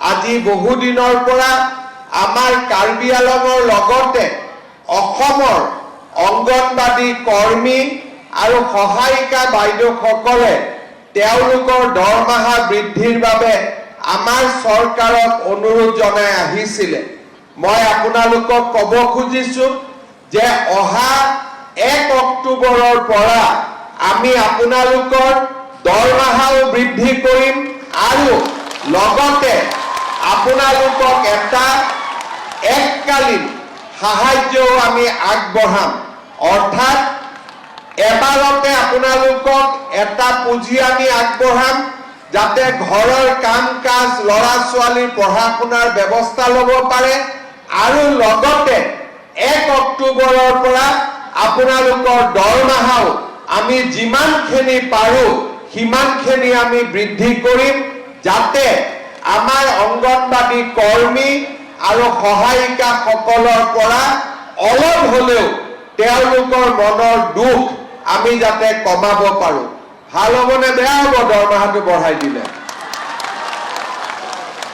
আজি বহুদিনৰ পৰা আমাৰ কাৰ্বি আলঙৰ লগতে অসমৰ অংগনবাদী কৰ্মী আৰু সহায়িকা বাইদেউসকলে তেওঁলোকৰ দৰমহা বৃদ্ধিৰ বাবে আমাৰ চৰকাৰক অনুৰোধ জনাই আহিছিলে। মই আপোনালোকক ক'ব খুজিছো যে অহা 1 অক্টোবৰৰ পৰা আমি আপোনালোকৰ দৰমহাও বৃদ্ধি কৰিম আৰু লগতে আপোনালোকক এটা এককালীন সাহায্যও আমি আগবঢ়াম। অৰ্থাৎ এবাৰতে আপোনালোকক এটা পুঁজি আমি আগবঢ়াম যাতে ঘৰৰ কাম কাজ ল'ৰা ছোৱালীৰ পঢ়া শুনাৰ ব্যৱস্থা ল'ব পাৰে আৰু লগতে 1 অক্টোবৰৰ পৰা আপোনালোকৰ দৰমহাও আমি যিমানখিনি পাৰো সিমানখিনি আমি বৃদ্ধি কৰিম যাতে আমাৰ অংগনবাদী কৰ্মী আৰু সহায়িকাসকলৰ পৰা অলপ হ'লেও তেওঁলোকৰ মনৰ দুখ আমি যাতে কমাব পাৰো। ভাল হ'বনে বেয়া হ'ব দৰমহাটো বঢ়াই দিলে?